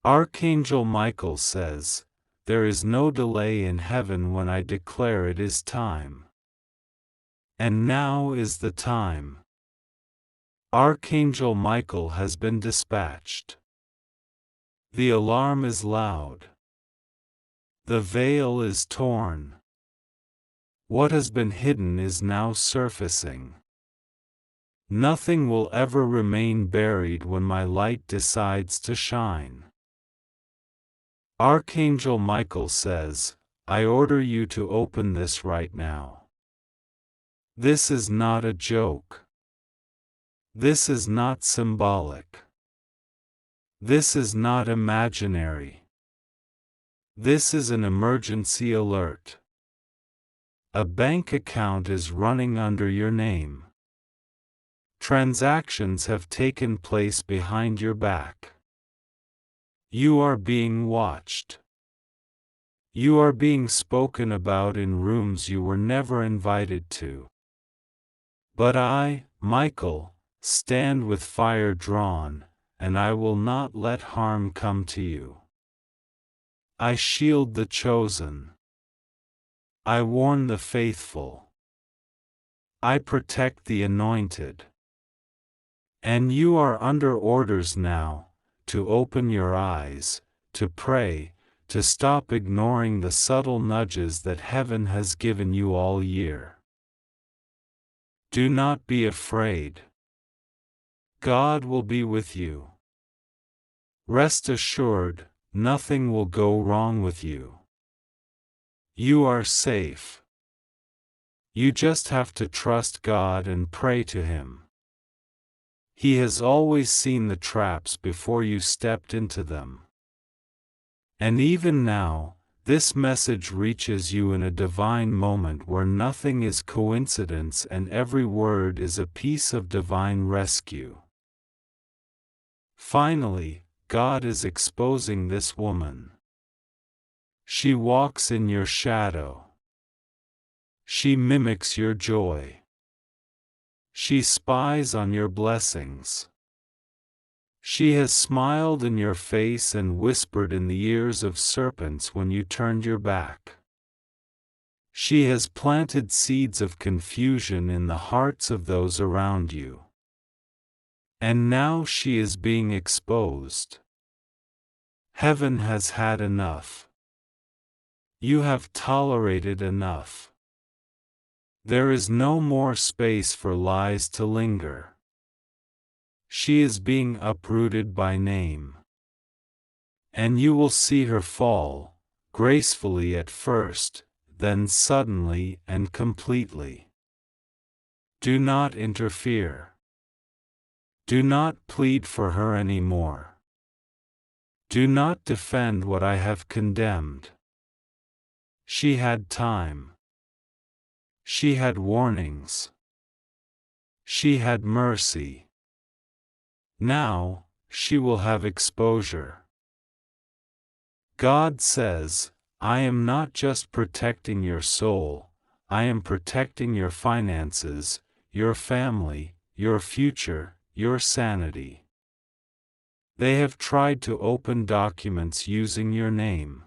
Archangel Michael says, "There is no delay in heaven when I declare it is time. And now is the time." Archangel Michael has been dispatched. The alarm is loud. The veil is torn. What has been hidden is now surfacing. Nothing will ever remain buried when my light decides to shine. Archangel Michael says, "I order you to open this right now." This is not a joke. This is not symbolic. This is not imaginary. This is an emergency alert. A bank account is running under your name. Transactions have taken place behind your back. You are being watched. You are being spoken about in rooms you were never invited to. But I, Michael, stand with fire drawn, and I will not let harm come to you. I shield the chosen. I warn the faithful. I protect the anointed. And you are under orders now, to open your eyes, to pray, to stop ignoring the subtle nudges that heaven has given you all year. Do not be afraid. God will be with you. Rest assured, nothing will go wrong with you. You are safe. You just have to trust God and pray to Him. He has always seen the traps before you stepped into them. And even now, this message reaches you in a divine moment where nothing is coincidence and every word is a piece of divine rescue. Finally, God is exposing this woman. She walks in your shadow. She mimics your joy. She spies on your blessings. She has smiled in your face and whispered in the ears of serpents when you turned your back. She has planted seeds of confusion in the hearts of those around you. And now she is being exposed. Heaven has had enough. You have tolerated enough. There is no more space for lies to linger. She is being uprooted by name. And you will see her fall, gracefully at first, then suddenly and completely. Do not interfere. Do not plead for her anymore. Do not defend what I have condemned. She had time. She had warnings. She had mercy. Now, she will have exposure. God says, "I am not just protecting your soul, I am protecting your finances, your family, your future, your sanity." They have tried to open documents using your name.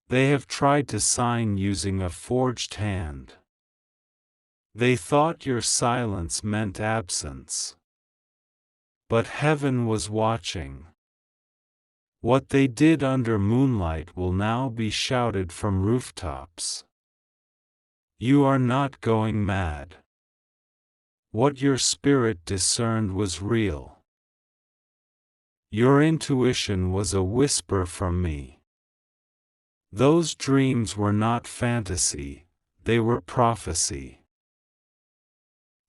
They have tried to sign using a forged hand. They thought your silence meant absence. But heaven was watching. What they did under moonlight will now be shouted from rooftops. You are not going mad. What your spirit discerned was real. Your intuition was a whisper from me. Those dreams were not fantasy, they were prophecy.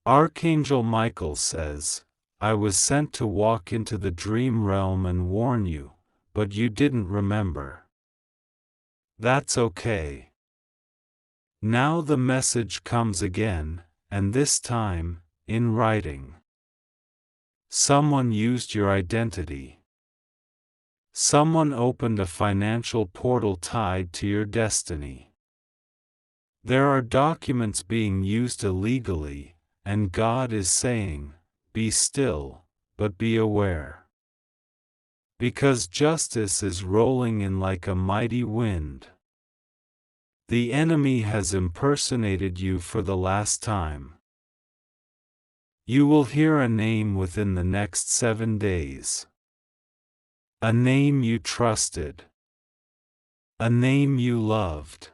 Archangel Michael says, "I was sent to walk into the dream realm and warn you, but you didn't remember. That's okay. Now the message comes again, and this time, in writing. Someone used your identity. Someone opened a financial portal tied to your destiny. There are documents being used illegally, and God is saying, be still, but be aware. because justice is rolling in like a mighty wind. The enemy has impersonated you for the last time. You will hear a name within the next 7 days. A name you trusted. A name you loved.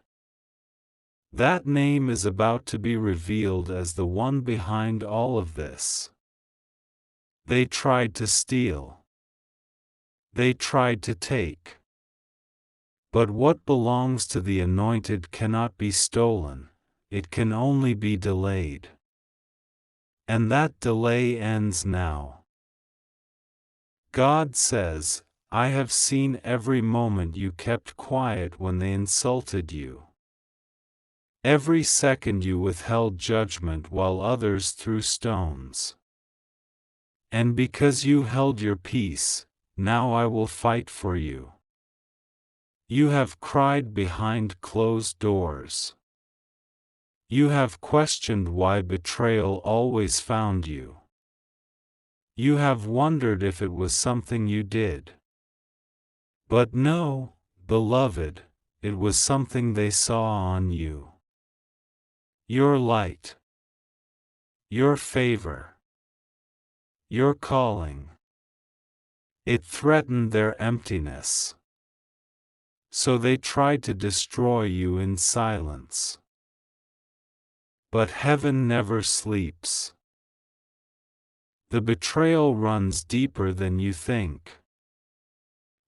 That name is about to be revealed as the one behind all of this. They tried to steal. They tried to take. But what belongs to the anointed cannot be stolen, it can only be delayed. And that delay ends now. God says, I have seen every moment you kept quiet when they insulted you. Every second you withheld judgment while others threw stones. And because you held your peace, now I will fight for you. You have cried behind closed doors. You have questioned why betrayal always found you. You have wondered if it was something you did. But no, beloved, it was something they saw on you. Your light. Your favor. Your calling. It threatened their emptiness. So they tried to destroy you in silence. But heaven never sleeps. The betrayal runs deeper than you think.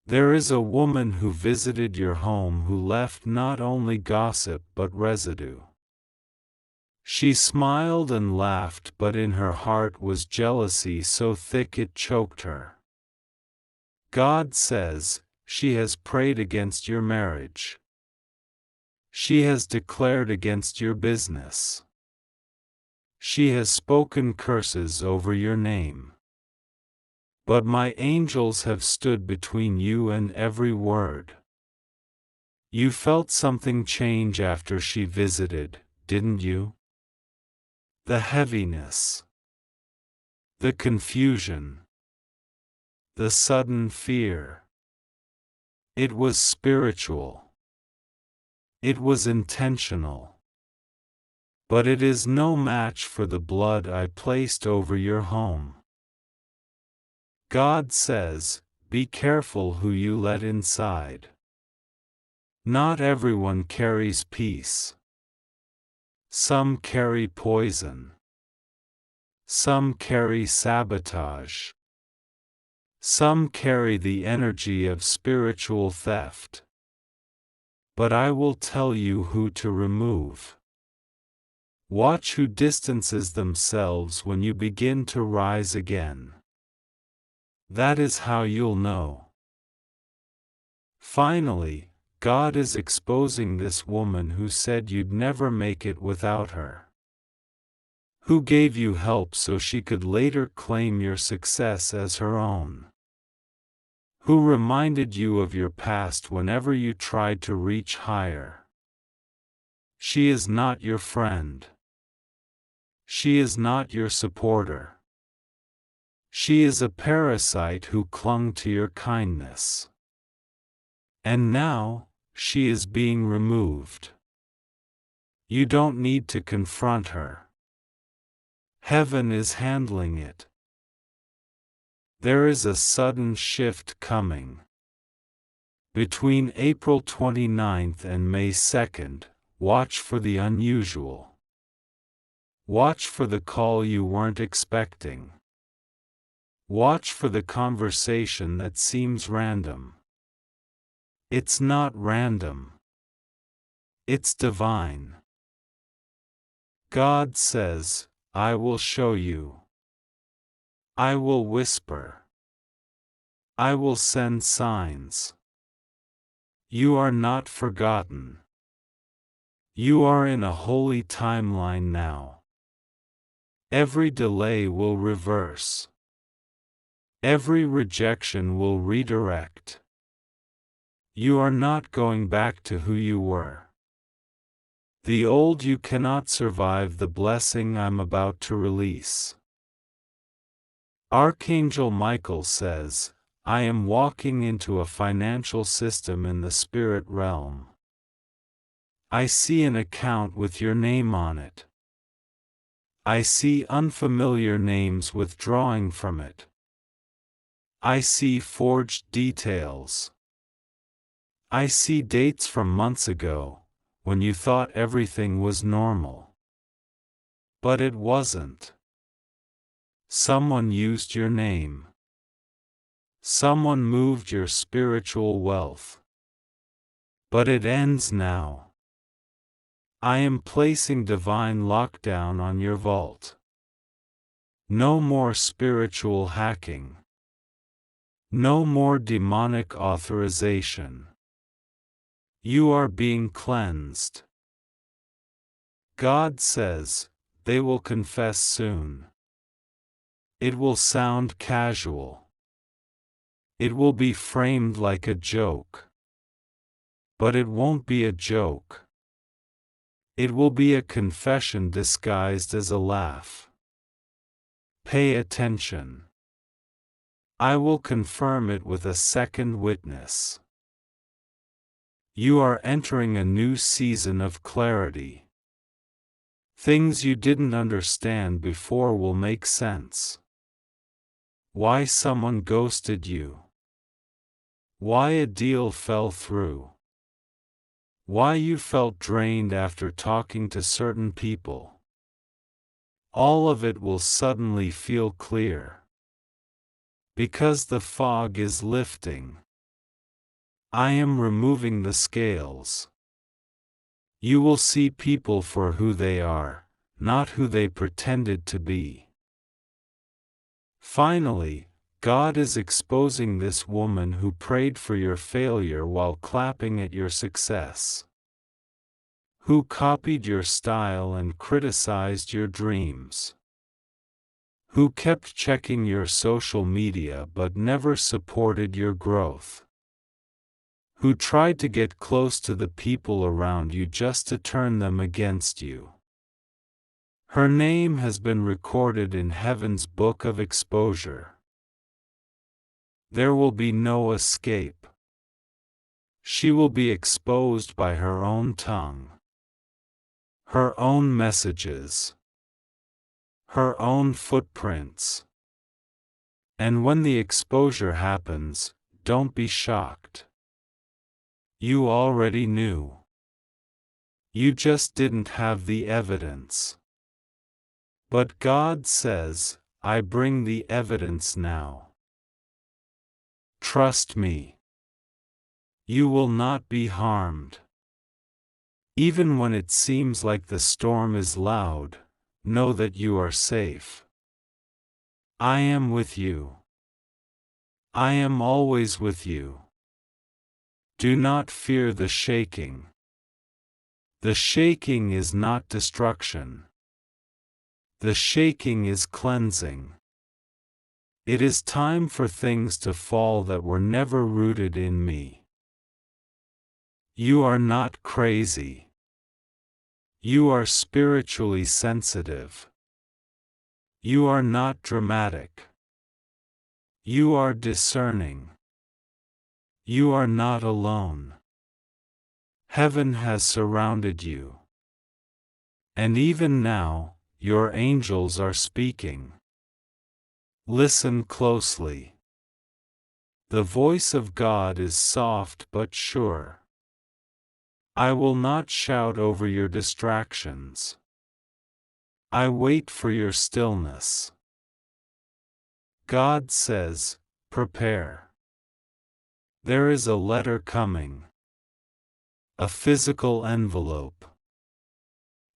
There is a woman who visited your home who left not only gossip but residue. She smiled and laughed, but in her heart was jealousy so thick it choked her. God says, she has prayed against your marriage. She has declared against your business. She has spoken curses over your name. But my angels have stood between you and every word. You felt something change after she visited, didn't you? The heaviness. The confusion. The sudden fear. It was spiritual. It was intentional. But it is no match for the blood I placed over your home. God says, be careful who you let inside. Not everyone carries peace. Some carry poison. Some carry sabotage. Some carry the energy of spiritual theft. But I will tell you who to remove. Watch who distances themselves when you begin to rise again. That is how you'll know. Finally, God is exposing this woman who said you'd never make it without her. Who gave you help so she could later claim your success as her own. Who reminded you of your past whenever you tried to reach higher. She is not your friend. She is not your supporter. She is a parasite who clung to your kindness. And now, she is being removed. You don't need to confront her. Heaven is handling it. There is a sudden shift coming. Between April 29th and May 2nd, watch for the unusual. Watch for the call you weren't expecting. Watch for the conversation that seems random. It's not random. It's divine. God says, I will show you. I will whisper. I will send signs. You are not forgotten. You are in a holy timeline now. Every delay will reverse. Every rejection will redirect. You are not going back to who you were. The old you cannot survive the blessing I'm about to release. Archangel Michael says, I am walking into a financial system in the spirit realm. I see an account with your name on it. I see unfamiliar names withdrawing from it. I see forged details. I see dates from months ago, when you thought everything was normal. But it wasn't. Someone used your name. Someone moved your spiritual wealth. But it ends now. I am placing divine lockdown on your vault. No more spiritual hacking. No more demonic authorization. You are being cleansed. God says, they will confess soon. It will sound casual. It will be framed like a joke. But it won't be a joke. It will be a confession disguised as a laugh. Pay attention. I will confirm it with a second witness. You are entering a new season of clarity. Things you didn't understand before will make sense. Why someone ghosted you. Why a deal fell through. Why you felt drained after talking to certain people. All of it will suddenly feel clear. Because the fog is lifting. I am removing the scales. You will see people for who they are, not who they pretended to be. Finally, God is exposing this woman who prayed for your failure while clapping at your success. Who copied your style and criticized your dreams. Who kept checking your social media but never supported your growth. Who tried to get close to the people around you just to turn them against you. Her name has been recorded in heaven's book of exposure. There will be no escape. She will be exposed by her own tongue. Her own messages. Her own footprints. And when the exposure happens, don't be shocked. You already knew. You just didn't have the evidence. But God says, I bring the evidence now. Trust me. You will not be harmed. Even when it seems like the storm is loud, know that you are safe. I am with you. I am always with you. Do not fear the shaking. The shaking is not destruction. The shaking is cleansing. It is time for things to fall that were never rooted in me. You are not crazy. You are spiritually sensitive. You are not dramatic. You are discerning. You are not alone. Heaven has surrounded you. And even now, your angels are speaking. Listen closely. The voice of God is soft but sure. I will not shout over your distractions. I wait for your stillness. God says, prepare. There is a letter coming. A physical envelope.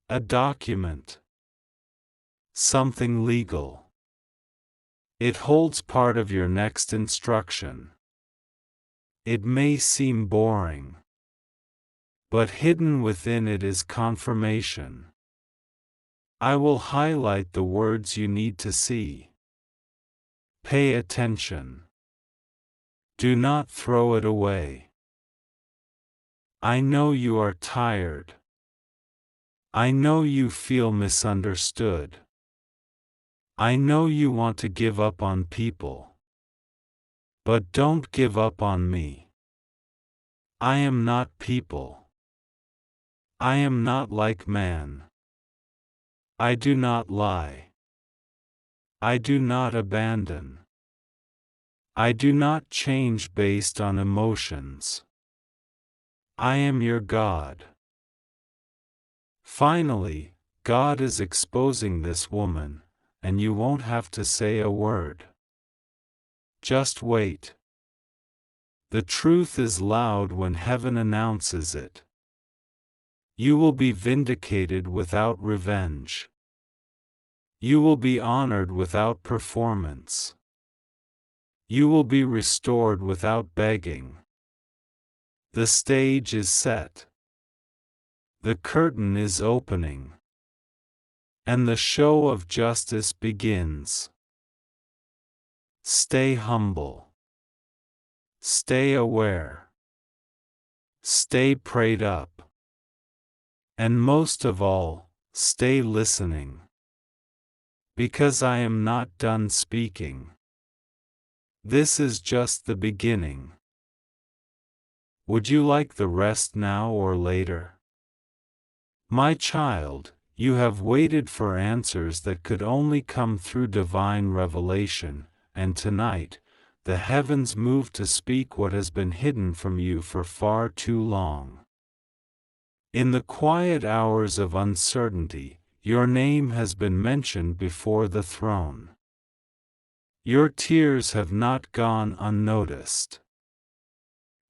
A document. Something legal. It holds part of your next instruction. It may seem boring. But hidden within it is confirmation. I will highlight the words you need to see. Pay attention. Do not throw it away. I know you are tired. I know you feel misunderstood. I know you want to give up on people. But don't give up on me. I am not people. I am not like man. I do not lie. I do not abandon. I do not change based on emotions. I am your God. Finally, God is exposing this woman, and you won't have to say a word. Just wait. The truth is loud when heaven announces it. You will be vindicated without revenge. You will be honored without performance. You will be restored without begging. The stage is set. The curtain is opening. And the show of justice begins. Stay humble. Stay aware. Stay prayed up. And most of all, stay listening. Because I am not done speaking. This is just the beginning. Would you like the rest now or later? My child, you have waited for answers that could only come through divine revelation, and tonight, the heavens move to speak what has been hidden from you for far too long. In the quiet hours of uncertainty, your name has been mentioned before the throne. Your tears have not gone unnoticed.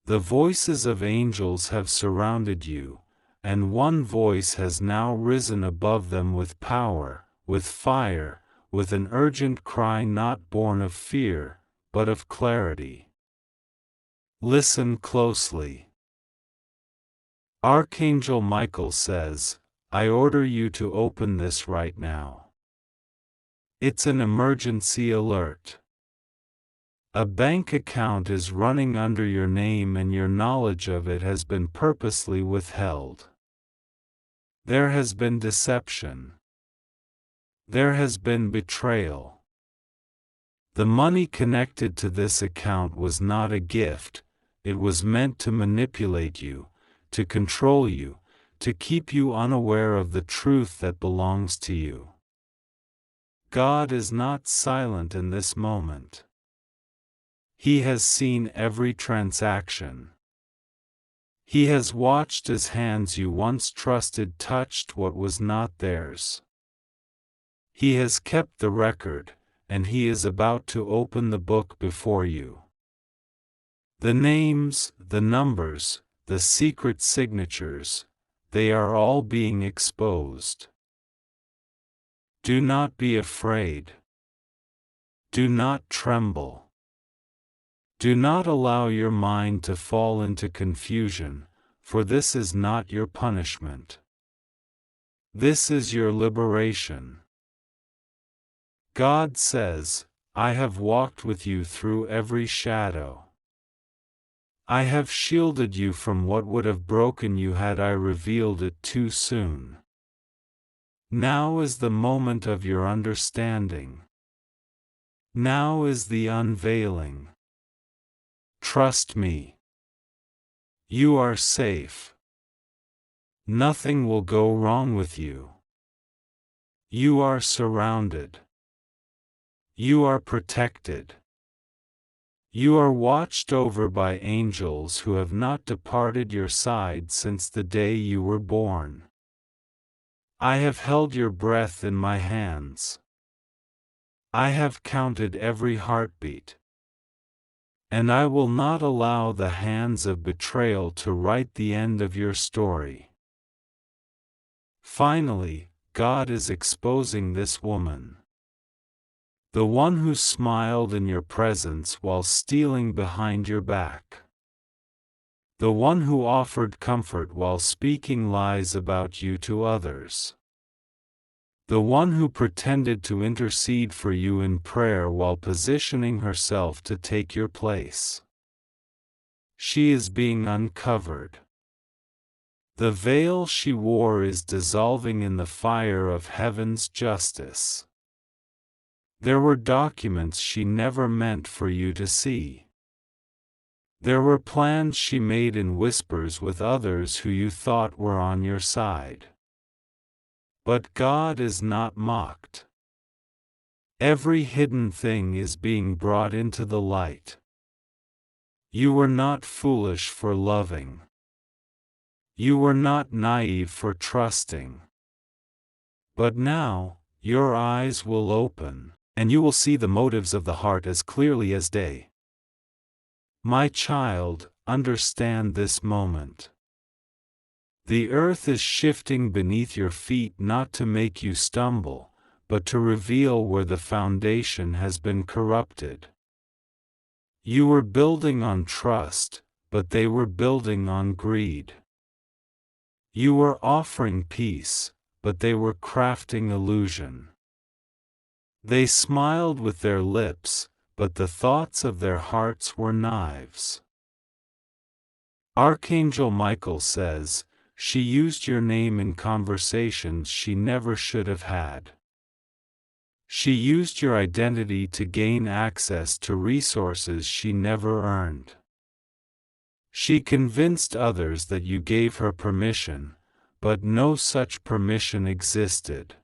The voices of angels have surrounded you, and one voice has now risen above them with power, with fire, with an urgent cry not born of fear, but of clarity. Listen closely. Archangel Michael says, I order you to open this right now. It's an emergency alert. A bank account is running under your name and your knowledge of it has been purposely withheld. There has been deception. There has been betrayal. The money connected to this account was not a gift, it was meant to manipulate you, to control you, to keep you unaware of the truth that belongs to you. God is not silent in this moment. He has seen every transaction. He has watched as hands you once trusted touched what was not theirs. He has kept the record, and he is about to open the book before you. The names, the numbers, the secret signatures, they are all being exposed. Do not be afraid. Do not tremble. Do not allow your mind to fall into confusion, for this is not your punishment. This is your liberation. God says, I have walked with you through every shadow. I have shielded you from what would have broken you had I revealed it too soon. Now is the moment of your understanding. Now is the unveiling. Trust me. You are safe. Nothing will go wrong with you. You are surrounded. You are protected. You are watched over by angels who have not departed your side since the day you were born. I have held your breath in my hands. I have counted every heartbeat. And I will not allow the hands of betrayal to write the end of your story. Finally, God is exposing this woman. The one who smiled in your presence while stealing behind your back. The one who offered comfort while speaking lies about you to others. The one who pretended to intercede for you in prayer while positioning herself to take your place. She is being uncovered. The veil she wore is dissolving in the fire of heaven's justice. There were documents she never meant for you to see. There were plans she made in whispers with others who you thought were on your side. But God is not mocked. Every hidden thing is being brought into the light. You were not foolish for loving. You were not naive for trusting. But now, your eyes will open, and you will see the motives of the heart as clearly as day. My child, understand this moment. The earth is shifting beneath your feet not to make you stumble, but to reveal where the foundation has been corrupted. You were building on trust, but they were building on greed. You were offering peace, but they were crafting illusion. They smiled with their lips, but the thoughts of their hearts were knives. Archangel Michael says, she used your name in conversations she never should have had. She used your identity to gain access to resources she never earned. She convinced others that you gave her permission, but no such permission existed.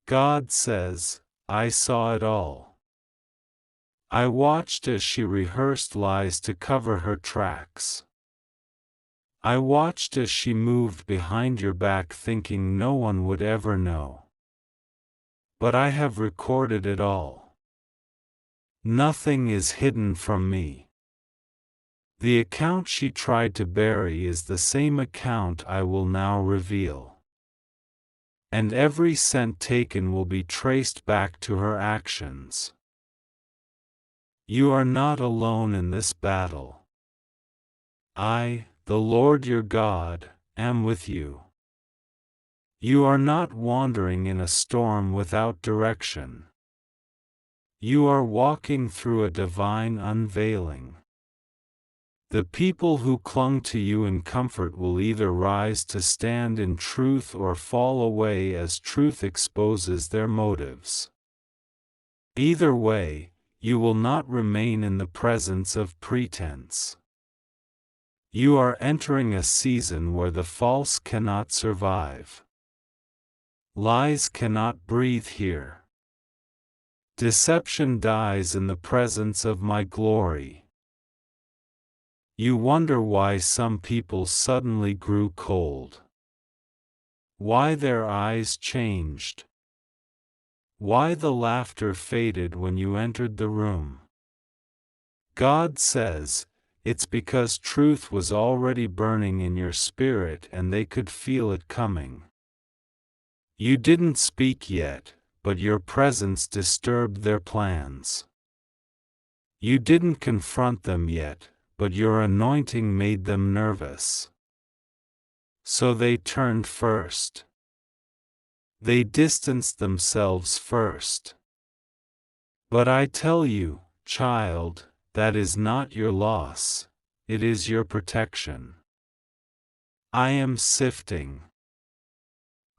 God says, I saw it all. I watched as she rehearsed lies to cover her tracks. I watched as she moved behind your back thinking no one would ever know. But I have recorded it all. Nothing is hidden from me. The account she tried to bury is the same account I will now reveal. And every cent taken will be traced back to her actions. You are not alone in this battle. I, the Lord your God, am with you. You are not wandering in a storm without direction. You are walking through a divine unveiling. The people who clung to you in comfort will either rise to stand in truth or fall away as truth exposes their motives. Either way, you will not remain in the presence of pretense. You are entering a season where the false cannot survive. Lies cannot breathe here. Deception dies in the presence of my glory. You wonder why some people suddenly grew cold. Why their eyes changed. Why the laughter faded when you entered the room. God says, it's because truth was already burning in your spirit and they could feel it coming. You didn't speak yet, but your presence disturbed their plans. You didn't confront them yet, but your anointing made them nervous. So they turned first. They distanced themselves first. But I tell you, child, that is not your loss, it is your protection. I am sifting.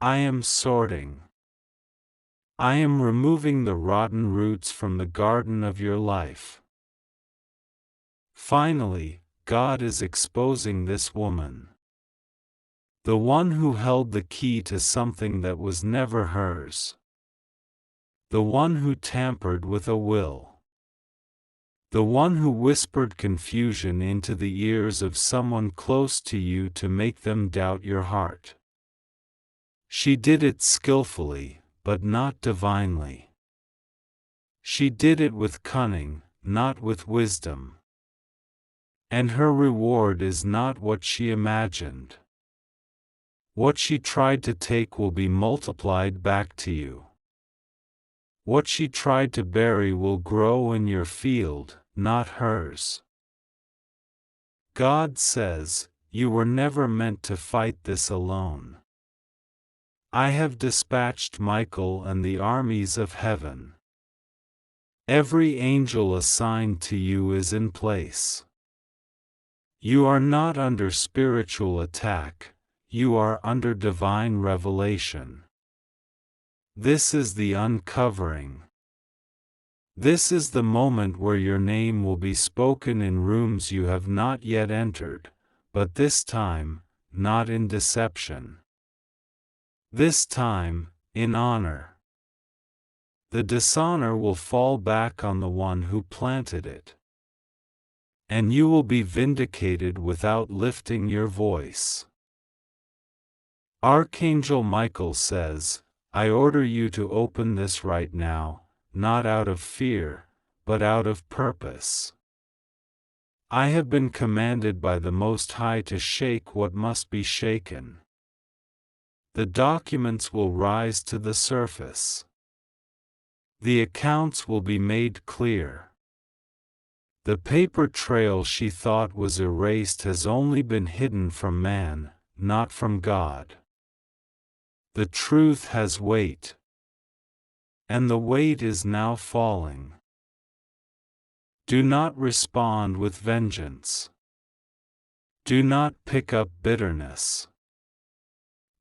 I am sorting. I am removing the rotten roots from the garden of your life. Finally, God is exposing this woman. The one who held the key to something that was never hers. The one who tampered with a will. The one who whispered confusion into the ears of someone close to you to make them doubt your heart. She did it skillfully, but not divinely. She did it with cunning, not with wisdom. And her reward is not what she imagined. What she tried to take will be multiplied back to you. What she tried to bury will grow in your field, not hers. God says, you were never meant to fight this alone. I have dispatched Michael and the armies of heaven. Every angel assigned to you is in place. You are not under spiritual attack, you are under divine revelation. This is the uncovering. This is the moment where your name will be spoken in rooms you have not yet entered, but this time, not in deception. This time, in honor. The dishonor will fall back on the one who planted it. And you will be vindicated without lifting your voice. Archangel Michael says, I order you to open this right now, not out of fear, but out of purpose. I have been commanded by the Most High to shake what must be shaken. The documents will rise to the surface. The accounts will be made clear. The paper trail she thought was erased has only been hidden from man, not from God. The truth has weight. And the weight is now falling. Do not respond with vengeance. Do not pick up bitterness.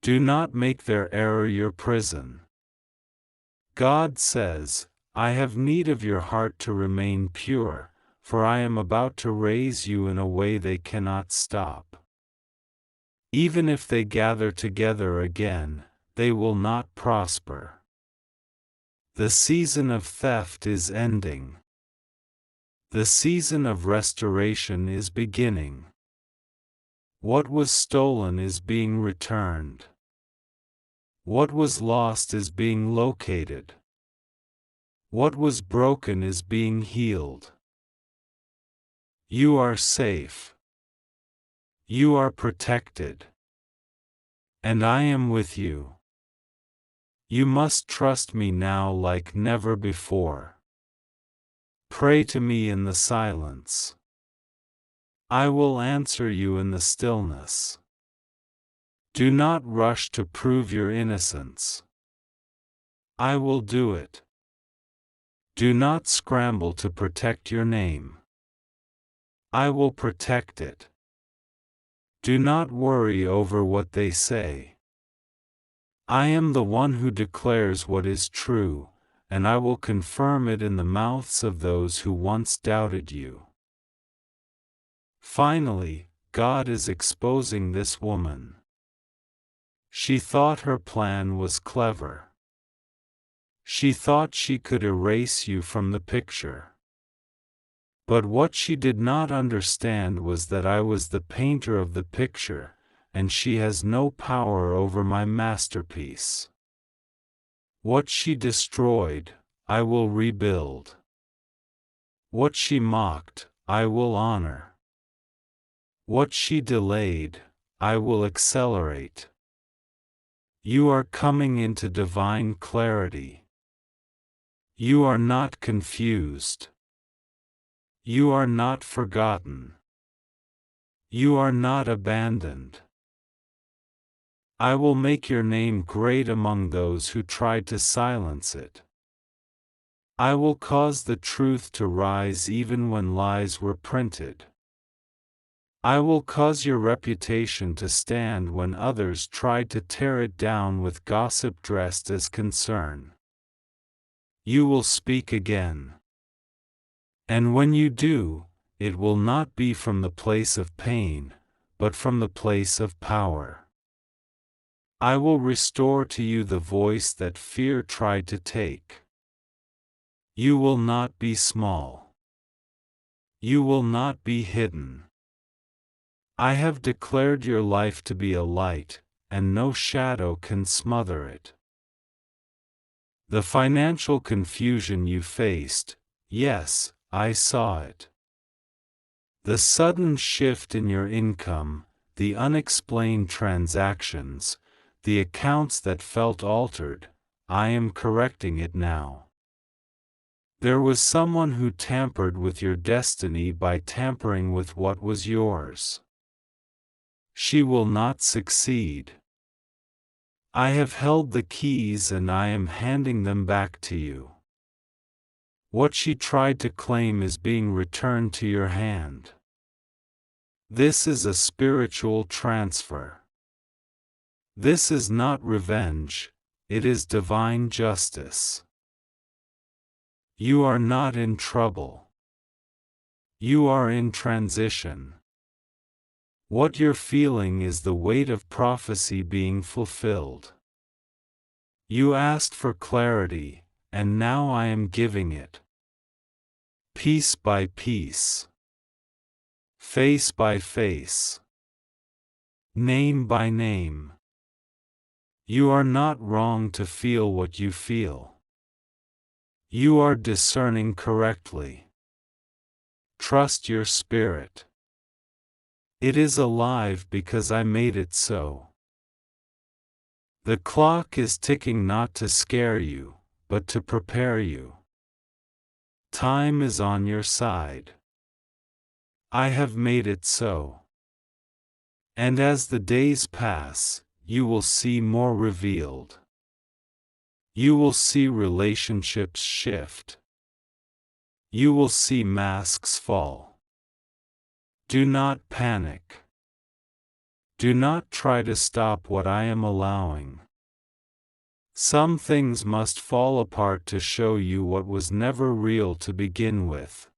Do not make their error your prison. God says, I have need of your heart to remain pure, for I am about to raise you in a way they cannot stop. Even if they gather together again, they will not prosper. The season of theft is ending. The season of restoration is beginning. What was stolen is being returned. What was lost is being located. What was broken is being healed. You are safe. You are protected. And I am with you. You must trust me now like never before. Pray to me in the silence. I will answer you in the stillness. Do not rush to prove your innocence. I will do it. Do not scramble to protect your name. I will protect it. Do not worry over what they say. I am the one who declares what is true, and I will confirm it in the mouths of those who once doubted you. Finally, God is exposing this woman. She thought her plan was clever. She thought she could erase you from the picture. But what she did not understand was that I was the painter of the picture, and she has no power over my masterpiece. What she destroyed, I will rebuild. What she mocked, I will honor. What she delayed, I will accelerate. You are coming into divine clarity. You are not confused. You are not forgotten. You are not abandoned. I will make your name great among those who tried to silence it. I will cause the truth to rise even when lies were printed. I will cause your reputation to stand when others tried to tear it down with gossip dressed as concern. You will speak again. And when you do, it will not be from the place of pain, but from the place of power. I will restore to you the voice that fear tried to take. You will not be small. You will not be hidden. I have declared your life to be a light, and no shadow can smother it. The financial confusion you faced, yes, I saw it. The sudden shift in your income, the unexplained transactions, the accounts that felt altered, I am correcting it now. There was someone who tampered with your destiny by tampering with what was yours. She will not succeed. I have held the keys and I am handing them back to you. What she tried to claim is being returned to your hand. This is a spiritual transfer. This is not revenge, it is divine justice. You are not in trouble. You are in transition. What you're feeling is the weight of prophecy being fulfilled. You asked for clarity, and now I am giving it. Piece by piece. Face by face. Name by name. You are not wrong to feel what you feel. You are discerning correctly. Trust your spirit. It is alive because I made it so. The clock is ticking not to scare you, but to prepare you. Time is on your side. I have made it so. And as the days pass, you will see more revealed. You will see relationships shift. You will see masks fall. Do not panic. Do not try to stop what I am allowing. Some things must fall apart to show you what was never real to begin with.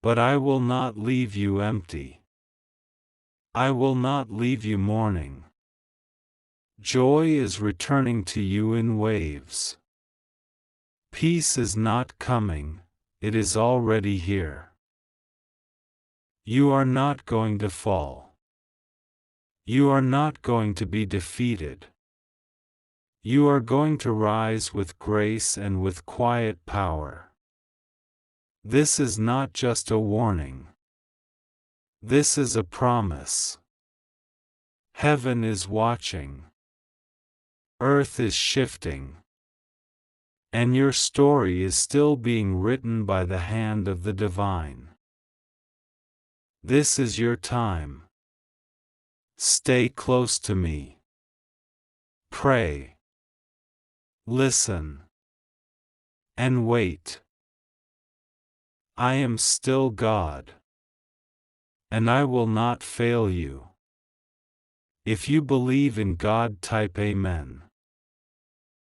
But I will not leave you empty. I will not leave you mourning. Joy is returning to you in waves. Peace is not coming, it is already here. You are not going to fall. You are not going to be defeated. You are going to rise with grace and with quiet power. This is not just a warning. This is a promise. Heaven is watching. Earth is shifting. And your story is still being written by the hand of the divine. This is your time. Stay close to me. Pray. Listen. And wait. I am still God. And I will not fail you. If you believe in God, type Amen.